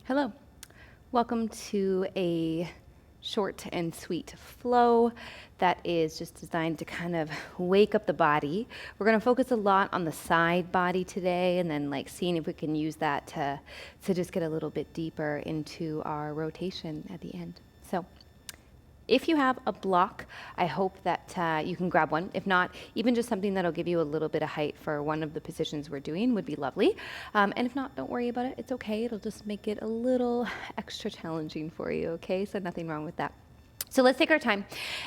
Hello. Welcome to a short and sweet flow that is just designed to kind of wake up the body. We're going to focus a lot on the side body today, and then seeing if we can use that to just get a little bit deeper into our rotation at the end. So if you have a block, I hope that you can grab one. If not, even just something that'll give you a little bit of height for one of the positions we're doing would be lovely. And if not, don't worry about it. It's okay. It'll just make it a little extra challenging for you, okay? So nothing wrong with that. So let's take our time,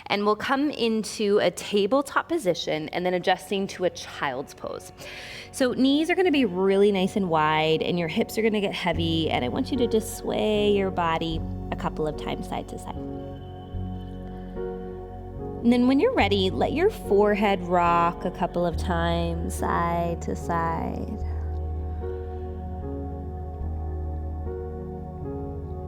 and we'll come into a tabletop position and then adjusting to a child's pose. So knees are going to be really nice and wide, and your hips are going to get heavy, and I want you to just sway your body a couple of times side to side. And then when you're ready, let your forehead rock a couple of times, side to side.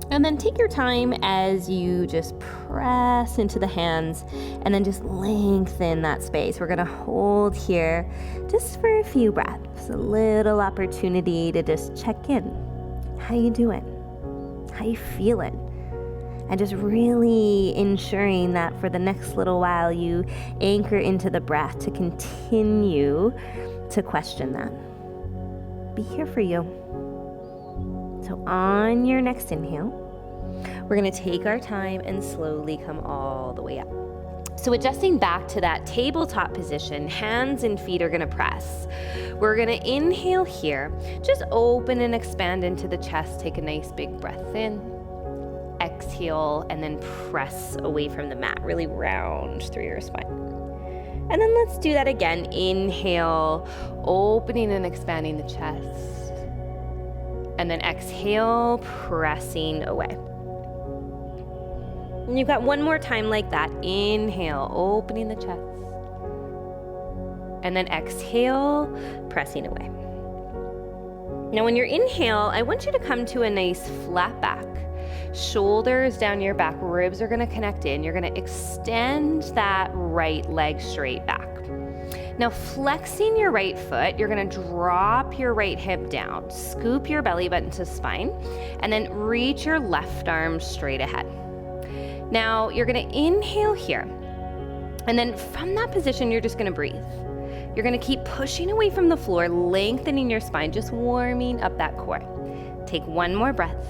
And then take your time as you just press into the hands and then just lengthen that space. We're gonna hold here just for a few breaths, a little opportunity to just check in. How you doing? How you feeling? And just really ensuring that for the next little while you anchor into the breath to continue to question that. Be here for you. So on your next inhale, we're gonna take our time and slowly come all the way up. So adjusting back to that tabletop position, hands and feet are gonna press. We're gonna inhale here, just open and expand into the chest, take a nice big breath in. Exhale, and then press away from the mat, really round through your spine. And then let's do that again. Inhale, opening and expanding the chest. And then exhale, pressing away. And you've got one more time like that. Inhale, opening the chest. And then exhale, pressing away. Now when you inhale, I want you to come to a nice flat back. Shoulders down your back, ribs are gonna connect in. You're gonna extend that right leg straight back. Now flexing your right foot, you're gonna drop your right hip down, scoop your belly button to spine, and then reach your left arm straight ahead. Now you're gonna inhale here, and then from that position, you're just gonna breathe. You're gonna keep pushing away from the floor, lengthening your spine, just warming up that core. Take one more breath.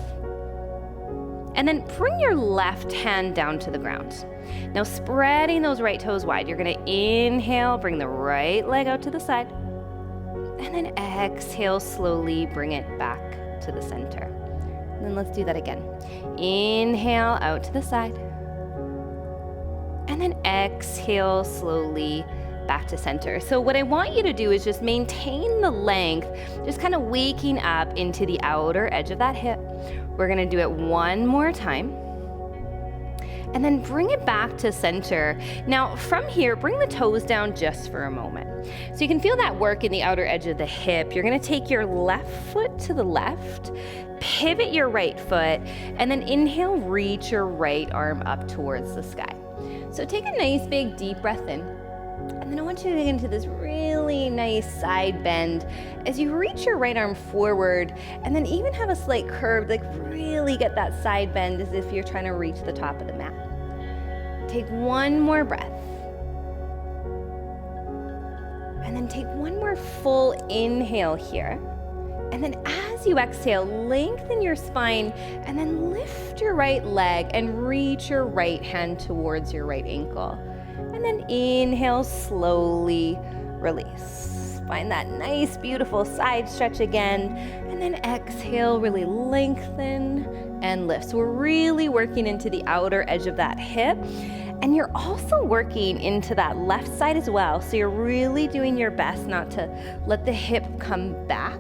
And then bring your left hand down to the ground. Now spreading those right toes wide, you're gonna inhale, bring the right leg out to the side. And then exhale, slowly bring it back to the center. And then let's do that again. Inhale, out to the side. And then exhale, slowly back to center. So what I want you to do is just maintain the length, just kind of waking up into the outer edge of that hip. We're gonna do it one more time. And then bring it back to center. Now from here, bring the toes down just for a moment. So you can feel that work in the outer edge of the hip. You're gonna take your left foot to the left, pivot your right foot, and then inhale, reach your right arm up towards the sky. So take a nice big deep breath in. And then I want you to get into this really nice side bend as you reach your right arm forward, and then even have a slight curve, really get that side bend as if you're trying to reach the top of the mat. Take one more breath. And then take one more full inhale here. And then as you exhale, lengthen your spine, and then lift your right leg and reach your right hand towards your right ankle. And then inhale, slowly release. Find that nice, beautiful side stretch again. And then exhale, really lengthen and lift. So we're really working into the outer edge of that hip. And you're also working into that left side as well. So you're really doing your best not to let the hip come back,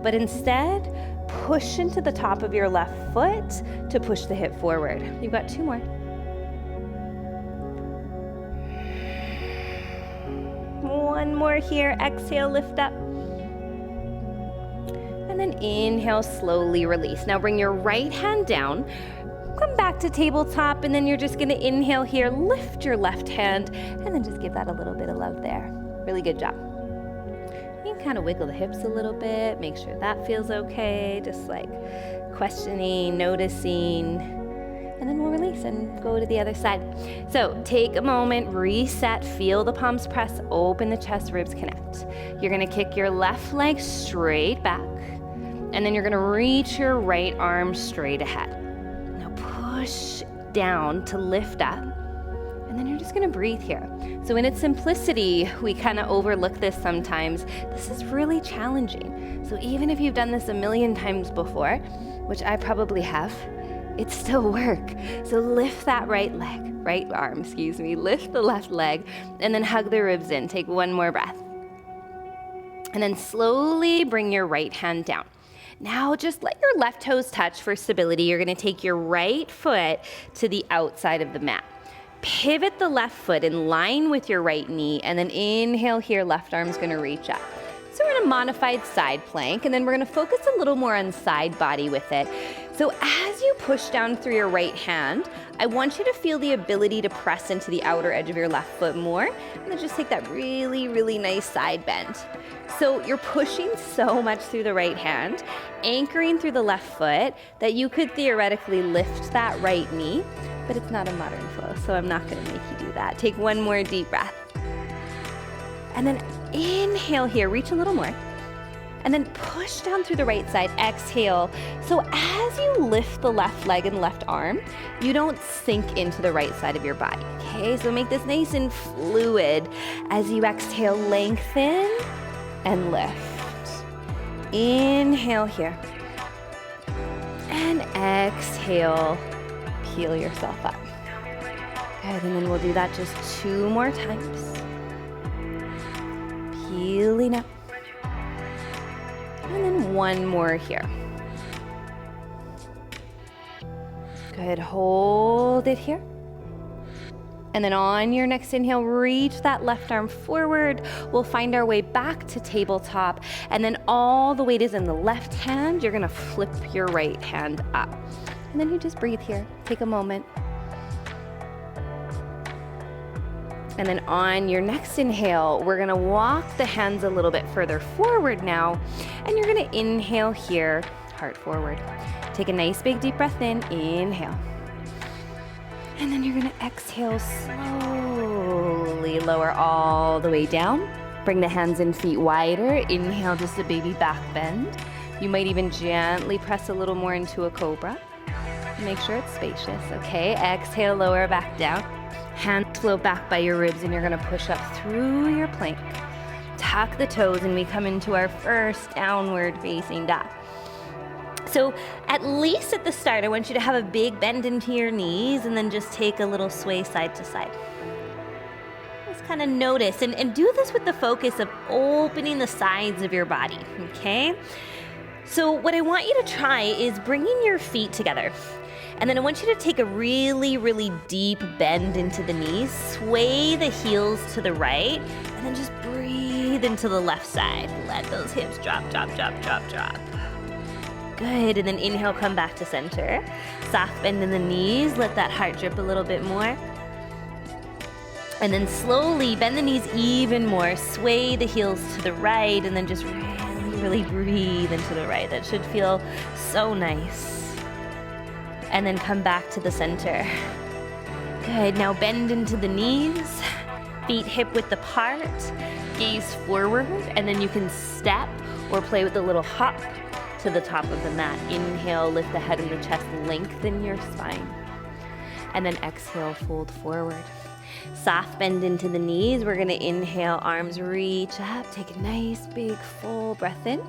but instead push into the top of your left foot to push the hip forward. You've got two more. One more here. Exhale, lift up. And then inhale, slowly release. Now bring your right hand down. Come back to tabletop, and then you're just gonna inhale here, lift your left hand, and then just give that a little bit of love there. Really good job. You can kind of wiggle the hips a little bit, make sure that feels okay. Just questioning, noticing, and then we'll release and go to the other side. So take a moment, reset, feel the palms press, open the chest, ribs connect. You're gonna kick your left leg straight back, and then you're gonna reach your right arm straight ahead. Now push down to lift up, and then you're just gonna breathe here. So in its simplicity, we kind of overlook this sometimes. This is really challenging. So even if you've done this a million times before, which I probably have, it still work. So lift that right arm, lift the left leg, and then hug the ribs in. Take one more breath. And then slowly bring your right hand down. Now just let your left toes touch for stability. You're gonna take your right foot to the outside of the mat. Pivot the left foot in line with your right knee, and then inhale here, left arm's gonna reach up. So we're in a modified side plank, and then we're gonna focus a little more on side body with it. So as you push down through your right hand, I want you to feel the ability to press into the outer edge of your left foot more, and then just take that really, really nice side bend. So you're pushing so much through the right hand, anchoring through the left foot, that you could theoretically lift that right knee, but it's not a modern flow, so I'm not gonna make you do that. Take one more deep breath. And then inhale here, reach a little more. And then push down through the right side, exhale. So as you lift the left leg and left arm, you don't sink into the right side of your body, okay? So make this nice and fluid. As you exhale, lengthen and lift. Inhale here. And exhale, peel yourself up. Good, and then we'll do that just 2 more times. Peeling up. And then one more here. Good, hold it here. And then on your next inhale, reach that left arm forward. We'll find our way back to tabletop. And then all the weight is in the left hand. You're gonna flip your right hand up. And then you just breathe here, take a moment. And then on your next inhale, we're gonna walk the hands a little bit further forward now, and you're gonna inhale here, heart forward. Take a nice big deep breath in, inhale. And then you're gonna exhale slowly, lower all the way down. Bring the hands and feet wider, inhale just a baby back bend. You might even gently press a little more into a cobra. Make sure it's spacious, okay? Exhale, lower back down. Hands flow back by your ribs, and you're gonna push up through your plank. Tuck the toes, and we come into our first downward facing dog. So at least at the start, I want you to have a big bend into your knees, and then just take a little sway side to side. Just kind of notice, and do this with the focus of opening the sides of your body, okay? So what I want you to try is bringing your feet together. And then I want you to take a really, really deep bend into the knees, sway the heels to the right, and then just breathe into the left side. Let those hips drop, drop, drop, drop, drop. Good, and then inhale, come back to center. Soft bend in the knees, let that heart drip a little bit more. And then slowly bend the knees even more, sway the heels to the right, and then just really breathe into the right. That should feel so nice. And then come back to the center. Good, now bend into the knees, feet hip width apart, gaze forward, and then you can step or play with a little hop to the top of the mat. Inhale, lift the head and the chest, lengthen your spine. And then exhale, fold forward. Soft bend into the knees. We're gonna inhale, arms reach up, take a nice big full breath in.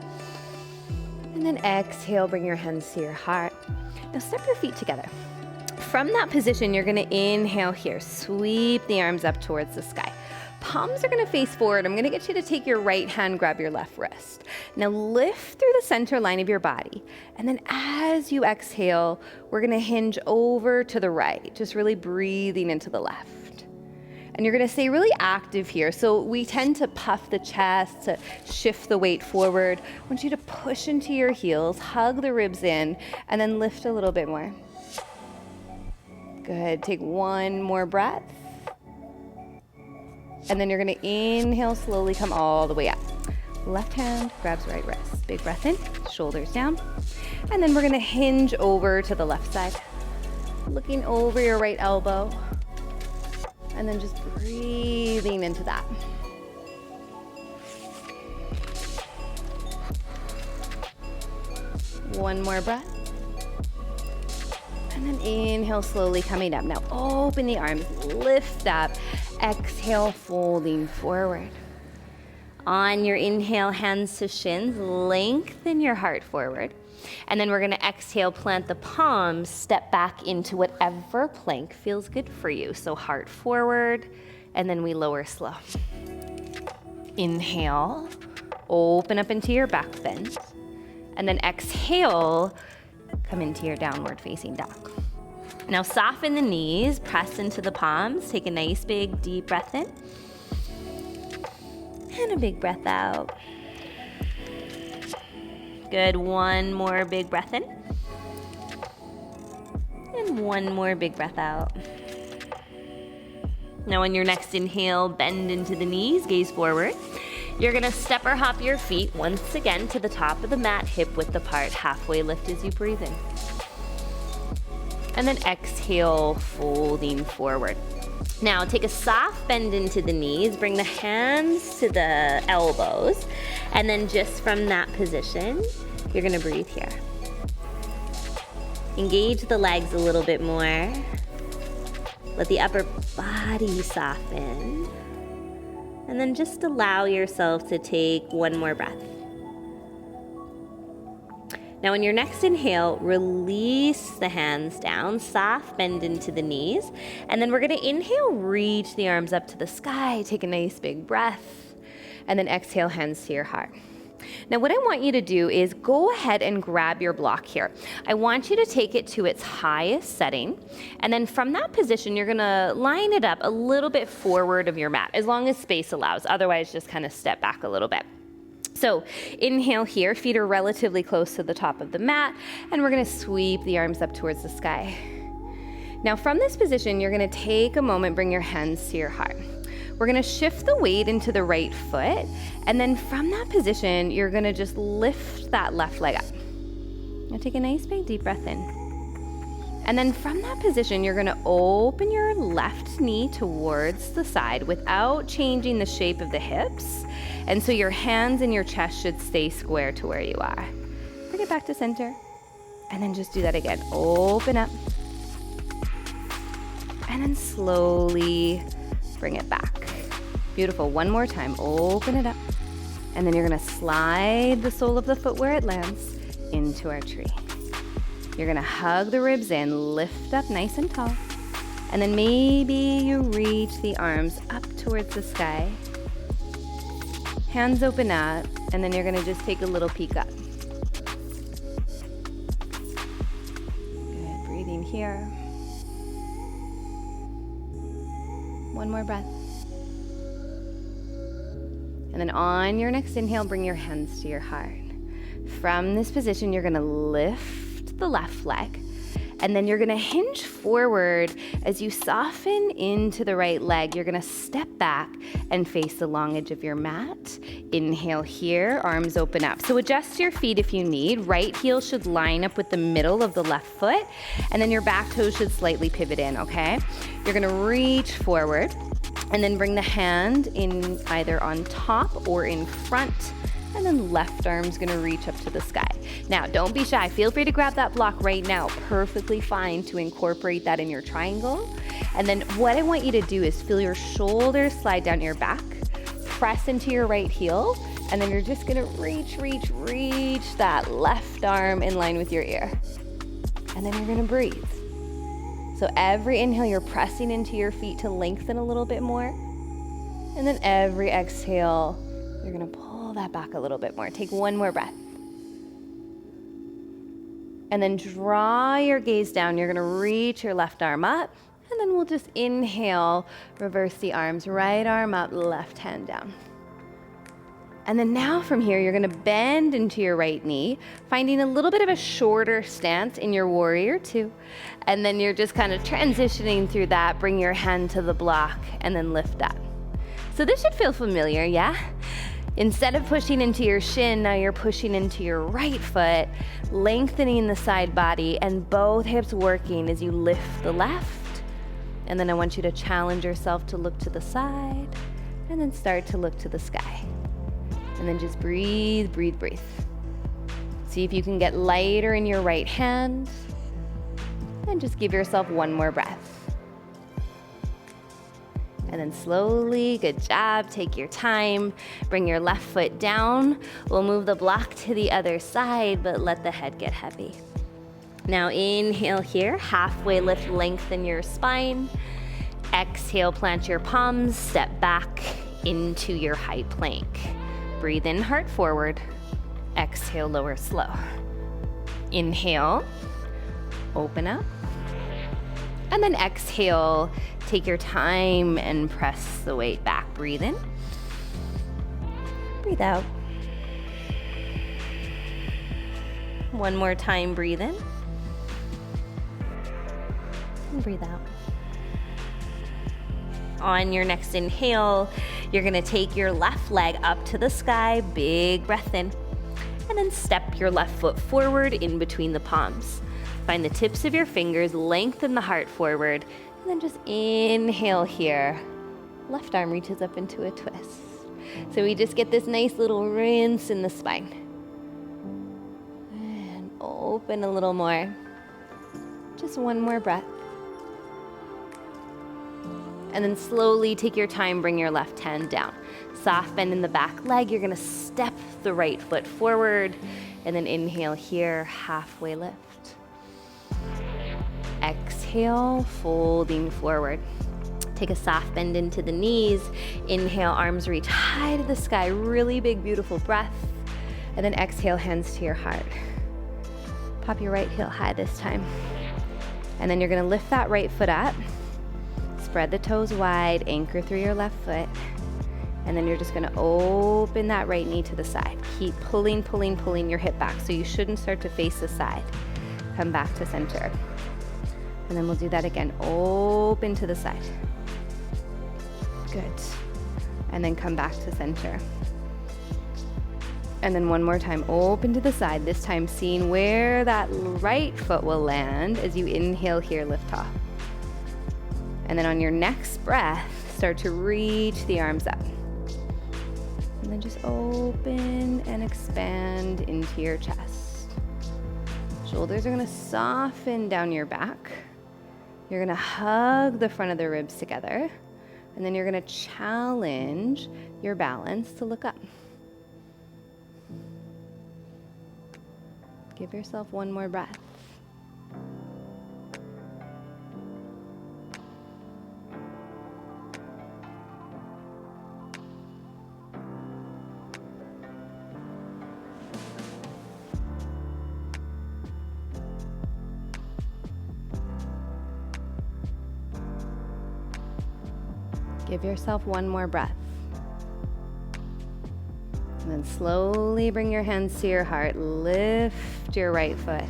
And then exhale, bring your hands to your heart. Now step your feet together. From that position, you're gonna inhale here, sweep the arms up towards the sky. Palms are gonna face forward. I'm gonna get you to take your right hand, grab your left wrist. Now lift through the center line of your body. And then as you exhale, we're gonna hinge over to the right, just really breathing into the left. And you're gonna stay really active here. So we tend to puff the chest, to shift the weight forward. I want you to push into your heels, hug the ribs in, and then lift a little bit more. Good, take one more breath. And then you're gonna inhale, slowly come all the way up. Left hand grabs right wrist. Big breath in, shoulders down. And then we're gonna hinge over to the left side, looking over your right elbow, and then just breathing into that. One more breath. And then inhale, slowly coming up. Now open the arms, lift up. Exhale, folding forward. On your inhale, hands to shins, lengthen your heart forward. And then we're gonna exhale, plant the palms, step back into whatever plank feels good for you. So heart forward, and then we lower slow. Inhale, open up into your back bend. And then exhale, come into your downward facing dog. Now soften the knees, press into the palms, take a nice big deep breath in. And a big breath out. Good, one more big breath in. And one more big breath out. Now on your next inhale, bend into the knees, gaze forward. You're gonna step or hop your feet once again to the top of the mat, hip width apart, halfway lift as you breathe in. And then exhale, folding forward. Now take a soft bend into the knees, bring the hands to the elbows, and then just from that position, you're gonna breathe here. Engage the legs a little bit more. Let the upper body soften. And then just allow yourself to take one more breath. Now on your next inhale, release the hands down, soft bend into the knees, and then we're gonna inhale, reach the arms up to the sky, take a nice big breath, and then exhale, hands to your heart. Now what I want you to do is go ahead and grab your block here. I want you to take it to its highest setting, and then from that position, you're gonna line it up a little bit forward of your mat, as long as space allows, otherwise just kind of step back a little bit. So inhale here, feet are relatively close to the top of the mat, and we're gonna sweep the arms up towards the sky. Now from this position, you're gonna take a moment, bring your hands to your heart. We're gonna shift the weight into the right foot, and then from that position, you're gonna just lift that left leg up. Now take a nice big deep breath in. And then from that position, you're gonna open your left knee towards the side without changing the shape of the hips. And so your hands and your chest should stay square to where you are. Bring it back to center. And then just do that again. Open up. And then slowly bring it back. Beautiful. One more time. Open it up. And then you're gonna slide the sole of the foot where it lands into our tree. You're gonna hug the ribs in, lift up nice and tall. And then maybe you reach the arms up towards the sky. Hands open up, and then you're gonna just take a little peek up. Good, breathing here. One more breath. And then on your next inhale, bring your hands to your heart. From this position, you're gonna lift the left leg, and then you're gonna hinge forward as you soften into the right leg. You're gonna step back and face the long edge of your mat. Inhale here, arms open up. So adjust your feet if you need. Right heel should line up with the middle of the left foot, and then your back toes should slightly pivot in, okay? You're gonna reach forward, and then bring the hand in either on top or in front, and then left arm's gonna reach up to the sky. Now, don't be shy. Feel free to grab that block right now. Perfectly fine to incorporate that in your triangle. And then what I want you to do is feel your shoulders slide down your back, press into your right heel, and then you're just gonna reach that left arm in line with your ear. And then you're gonna breathe. So every inhale, you're pressing into your feet to lengthen a little bit more. And then every exhale, you're gonna pull that back a little bit more. Take one more breath. And then draw your gaze down. You're gonna reach your left arm up, and then we'll just inhale, reverse the arms, right arm up, left hand down. And then now from here, you're gonna bend into your right knee, finding a little bit of a shorter stance in your warrior two. And then you're just kind of transitioning through that, bring your hand to the block, and then lift up. So this should feel familiar, yeah? Instead of pushing into your shin, now you're pushing into your right foot, lengthening the side body and both hips working as you lift the left. And then I want you to challenge yourself to look to the side and then start to look to the sky. And then just breathe, breathe, breathe. See if you can get lighter in your right hand and just give yourself one more breath. And then slowly, good job, take your time, bring your left foot down. We'll move the block to the other side, but let the head get heavy. Now inhale here, halfway lift, lengthen your spine. Exhale, plant your palms, step back into your high plank. Breathe in, heart forward. Exhale, lower slow. Inhale, open up. And then exhale, take your time and press the weight back. Breathe in. Breathe out. One more time, breathe in. And breathe out. On your next inhale, you're gonna take your left leg up to the sky, big breath in, and then step your left foot forward in between the palms. Find the tips of your fingers, lengthen the heart forward, and then just inhale here. Left arm reaches up into a twist. So we just get this nice little rinse in the spine. And open a little more. Just one more breath. And then slowly take your time, bring your left hand down. Soft bend in the back leg. You're gonna step the right foot forward and then inhale here, halfway lift. Exhale, folding forward. Take a soft bend into the knees. Inhale, arms reach high to the sky. Really big, beautiful breath. And then exhale, hands to your heart. Pop your right heel high this time. And then you're gonna lift that right foot up. Spread the toes wide, anchor through your left foot. And then you're just gonna open that right knee to the side. Keep pulling, pulling, pulling your hip back. So you shouldn't start to face the side. Come back to center. And then we'll do that again. Open to the side. Good. And then come back to center. And then one more time, open to the side. This time seeing where that right foot will land as you inhale here, lift off. And then on your next breath, start to reach the arms up. And then just open and expand into your chest. Shoulders are gonna soften down your back. You're gonna hug the front of the ribs together, and then you're gonna challenge your balance to look up. Give yourself one more breath. Give yourself one more breath. And then slowly bring your hands to your heart. Lift your right foot.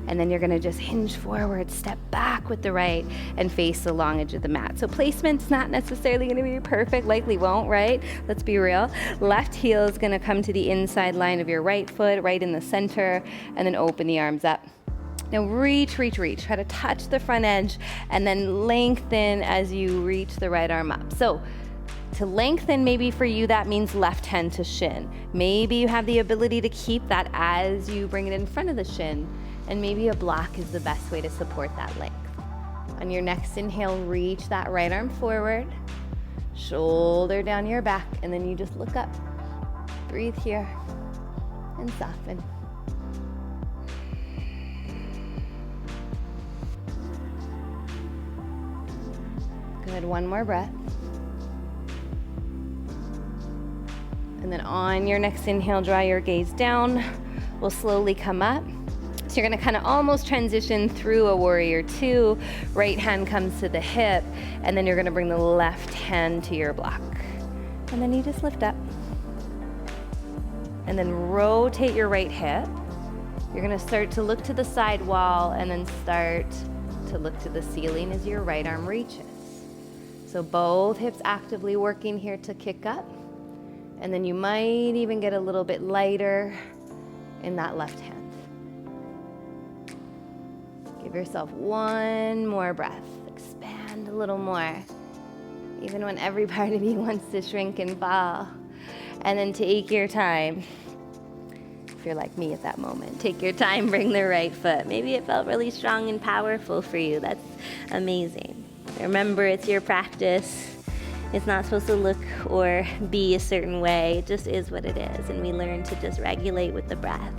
And then you're gonna just hinge forward, step back with the right, and face the long edge of the mat. So placement's not necessarily gonna be perfect, likely won't, right? Let's be real. Left heel is gonna come to the inside line of your right foot, right in the center, and then open the arms up. Now reach, reach, reach. Try to touch the front edge and then lengthen as you reach the right arm up. So to lengthen, maybe for you that means left hand to shin. Maybe you have the ability to keep that as you bring it in front of the shin, and maybe a block is the best way to support that length. On your next inhale, reach that right arm forward, shoulder down your back, and then you just look up. Breathe here and soften. Good, one more breath. And then on your next inhale, draw your gaze down. We'll slowly come up. So you're gonna kind of almost transition through a warrior two. Right hand comes to the hip, and then you're gonna bring the left hand to your block. And then you just lift up. And then rotate your right hip. You're gonna start to look to the side wall and then start to look to the ceiling as your right arm reaches. So both hips actively working here to kick up. And then you might even get a little bit lighter in that left hand. Give yourself one more breath. Expand a little more, even when every part of you wants to shrink and fall. And then take your time. If you're like me at that moment, take your time, bring the right foot. Maybe it felt really strong and powerful for you. That's amazing. Remember, it's your practice. It's not supposed to look or be a certain way. It just is what it is. And we learn to just regulate with the breath.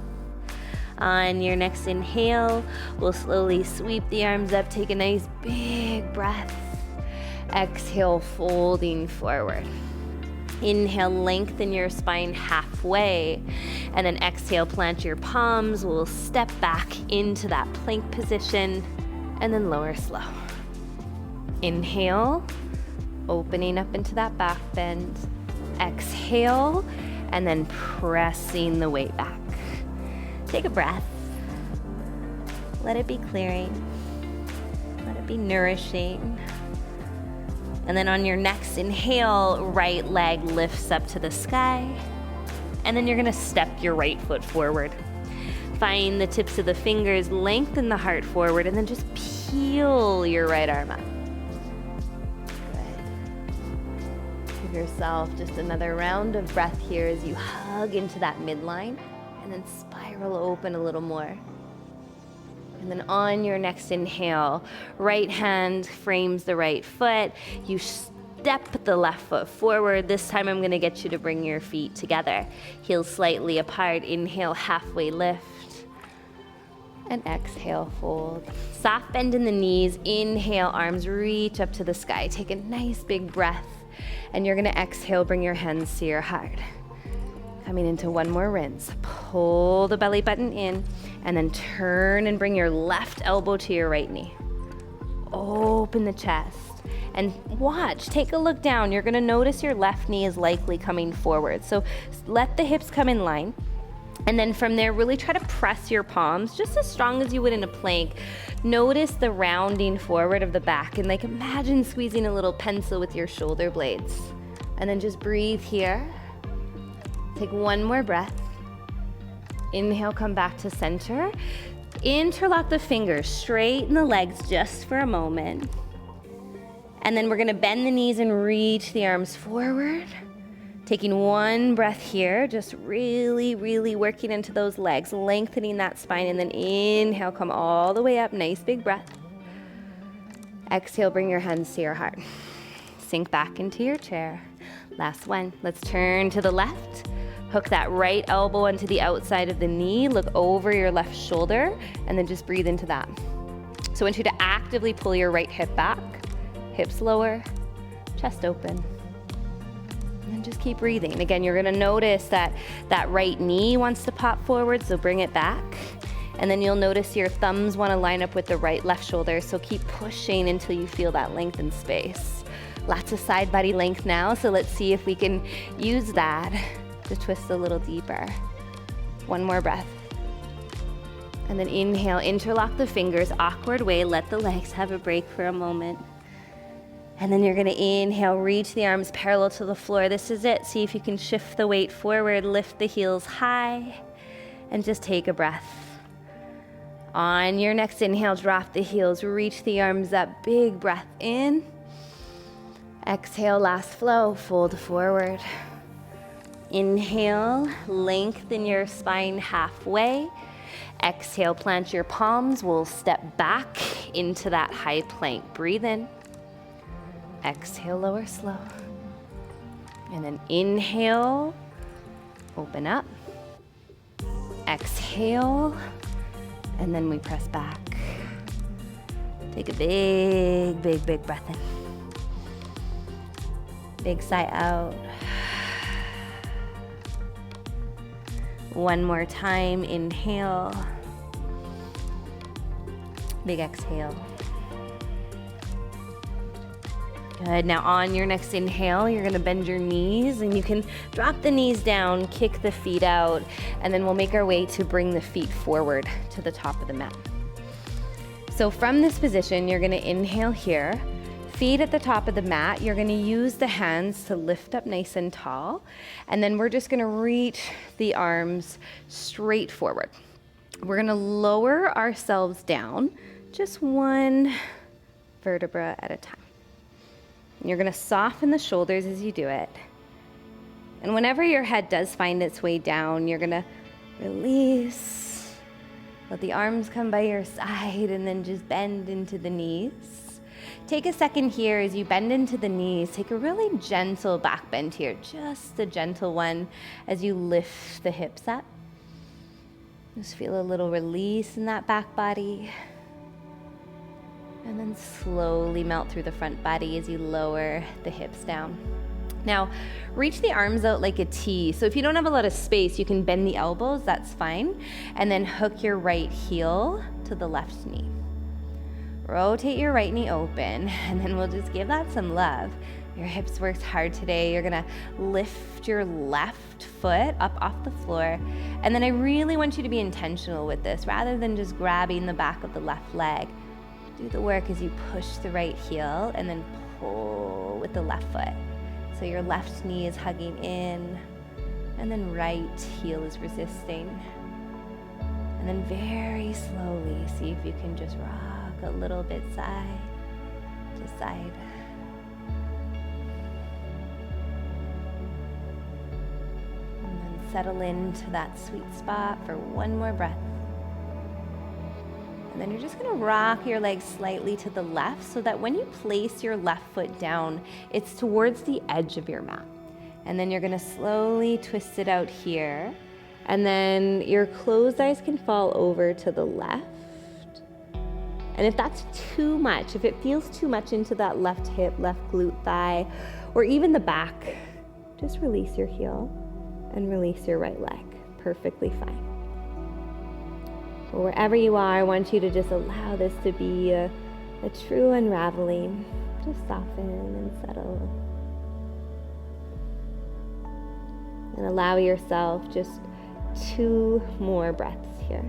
On your next inhale, we'll slowly sweep the arms up. Take a nice big breath. Exhale, folding forward. Inhale, lengthen your spine halfway. And then exhale, plant your palms. We'll step back into that plank position and then lower slow. Inhale, opening up into that back bend. Exhale, and then pressing the weight back. Take a breath. Let it be clearing. Let it be nourishing. And then on your next inhale, right leg lifts up to the sky. And then you're gonna step your right foot forward. Find the tips of the fingers, lengthen the heart forward, and then just peel your right arm up. Give yourself just another round of breath here as you hug into that midline and then spiral open a little more. And then on your next inhale, right hand frames the right foot. You step the left foot forward. This time I'm gonna get you to bring your feet together. Heels slightly apart. Inhale, halfway lift. And exhale, fold. Soft bend in the knees. Inhale, arms reach up to the sky. Take a nice big breath. And you're gonna exhale, bring your hands to your heart. Coming into one more rinse. Pull the belly button in and then turn and bring your left elbow to your right knee. Open the chest and watch, take a look down. You're gonna notice your left knee is likely coming forward. So let the hips come in line. And then from there, really try to press your palms just as strong as you would in a plank. Notice the rounding forward of the back and like imagine squeezing a little pencil with your shoulder blades. And then just breathe here. Take one more breath. Inhale, come back to center. Interlock the fingers, straighten the legs just for a moment. And then we're gonna bend the knees and reach the arms forward. Taking one breath here, just really, really working into those legs, lengthening that spine, and then inhale, come all the way up, nice big breath. Exhale, bring your hands to your heart. Sink back into your chair. Last one, let's turn to the left. Hook that right elbow onto the outside of the knee, look over your left shoulder, and then just breathe into that. So I want you to actively pull your right hip back, hips lower, chest open. And then just keep breathing. Again, you're gonna notice that that right knee wants to pop forward, so bring it back. And then you'll notice your thumbs wanna line up with the right left shoulder, so keep pushing until you feel that length in space. Lots of side body length now, so let's see if we can use that to twist a little deeper. One more breath. And then inhale, interlock the fingers, awkward way, let the legs have a break for a moment. And then you're gonna inhale, reach the arms parallel to the floor. This is it. See if you can shift the weight forward, lift the heels high, and just take a breath. On your next inhale, drop the heels, reach the arms up, big breath in. Exhale, last flow, fold forward. Inhale, lengthen your spine halfway. Exhale, plant your palms. We'll step back into that high plank. Breathe in. Exhale, lower slow. And then inhale, open up. Exhale, and then we press back. Take a big, big, big breath in. Big sigh out. One more time, inhale. Big exhale. Good, now on your next inhale, you're gonna bend your knees and you can drop the knees down, kick the feet out, and then we'll make our way to bring the feet forward to the top of the mat. So from this position, you're gonna inhale here, Feet at the top of the mat. You're gonna use the hands to lift up nice and tall. And then we're just gonna reach the arms straight forward. We're gonna lower ourselves down, just one vertebra at a time. And you're gonna soften the shoulders as you do it. And whenever your head does find its way down, you're gonna release. Let the arms come by your side and then just bend into the knees. Take a second here as you bend into the knees. Take a really gentle back bend here, just a gentle one as you lift the hips up. Just feel a little release in that back body. And then slowly melt through the front body as you lower the hips down. Now, reach the arms out like a T. So if you don't have a lot of space, you can bend the elbows, that's fine. And then hook your right heel to the left knee. Rotate your right knee open, and then we'll just give that some love. Your hips worked hard today. You're gonna lift your left foot up off the floor. And then I really want you to be intentional with this, rather than just grabbing the back of the left leg. Do the work as you push the right heel and then pull with the left foot. So your left knee is hugging in, and then right heel is resisting. And then very slowly, see if you can just rock a little bit side to side. And then settle into that sweet spot for one more breath. And then you're just gonna rock your legs slightly to the left so that when you place your left foot down, it's towards the edge of your mat. And then you're gonna slowly twist it out here. And then your closed eyes can fall over to the left. And if that's too much, if it feels too much into that left hip, left glute thigh, or even the back, just release your heel and release your right leg. Perfectly fine. But wherever you are, I want you to just allow this to be a true unraveling. Just soften and settle. And allow yourself just 2 more breaths here.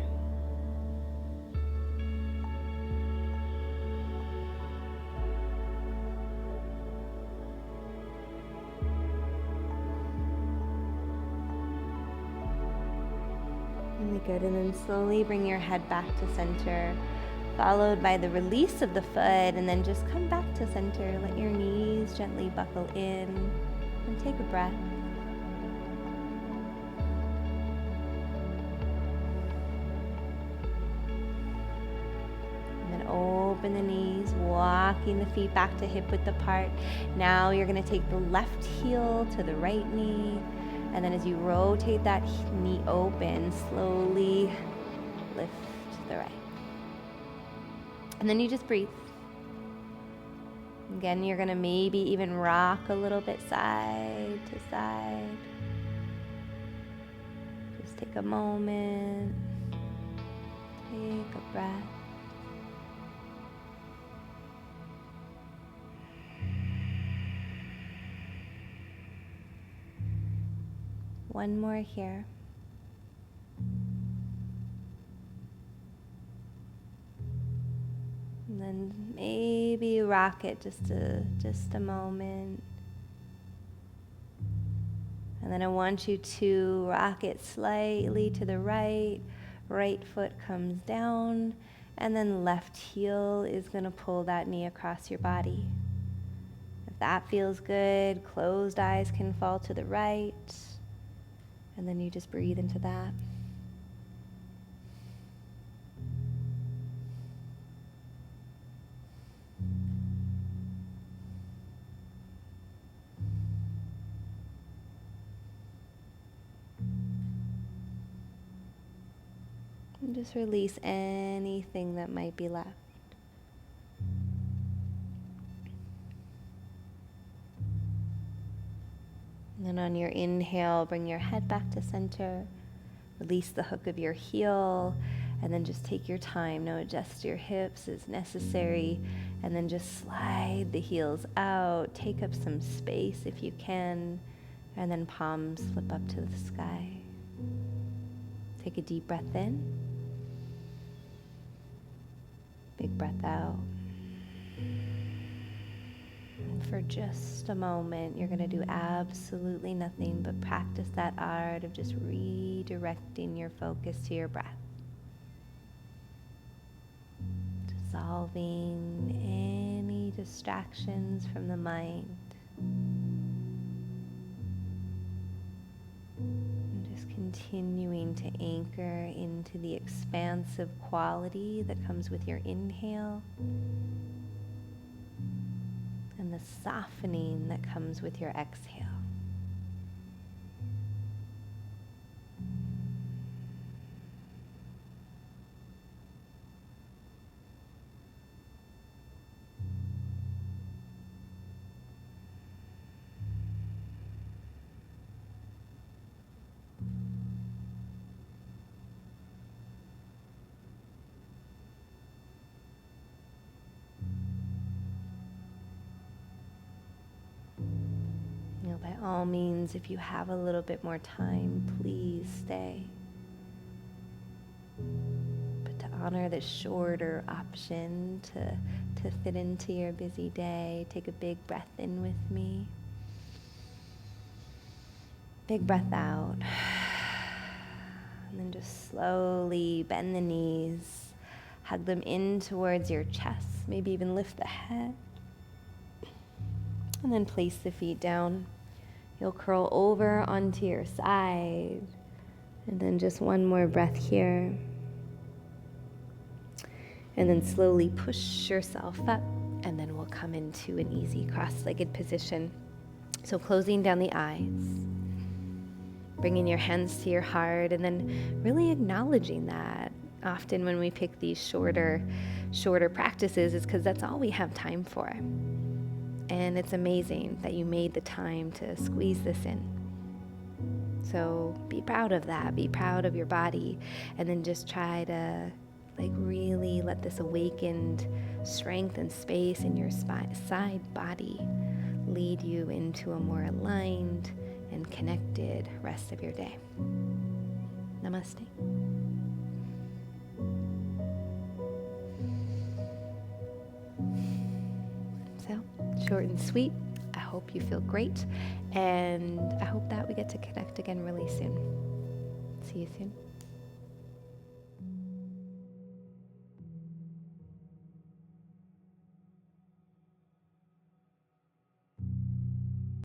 Really good. And then slowly bring your head back to center, followed by the release of the foot, and then just come back to center. Let your knees gently buckle in, and take a breath. And then open the knees, walking the feet back to hip width apart. Now you're going to take the left heel to the right knee. And then as you rotate that knee open, slowly lift the right. And then you just breathe. Again, you're gonna maybe even rock a little bit side to side. Just take a moment, take a breath. One more here. And then maybe rock it just a moment. And then I want you to rock it slightly to the right. Right foot comes down, and then left heel is going to pull that knee across your body. If that feels good, closed eyes can fall to the right. And then you just breathe into that. And just release anything that might be left. And then on your inhale, bring your head back to center. Release the hook of your heel, and then just take your time. Now adjust your hips as necessary, and then just slide the heels out. Take up some space if you can, and then palms flip up to the sky. Take a deep breath in. Big breath out. For just a moment, you're going to do absolutely nothing but practice that art of just redirecting your focus to your breath. Dissolving any distractions from the mind. And just continuing to anchor into the expansive quality that comes with your inhale and the softening that comes with your exhale. By all means, if you have a little bit more time, please stay. But to honor the shorter option to fit into your busy day, take a big breath in with me. Big breath out. And then just slowly bend the knees, hug them in towards your chest, maybe even lift the head. And then place the feet down. You'll curl over onto your side. And then just one more breath here. And then slowly push yourself up. And then we'll come into an easy cross-legged position. So closing down the eyes. Bringing your hands to your heart. And then really acknowledging that. Often when we pick these shorter practices, it's because that's all we have time for. And it's amazing that you made the time to squeeze this in. So be proud of that. Be proud of your body. And then just try to really let this awakened strength and space in your side body lead you into a more aligned and connected rest of your day. Namaste. So, short and sweet. I hope you feel great, and I hope that we get to connect again really soon. See you soon.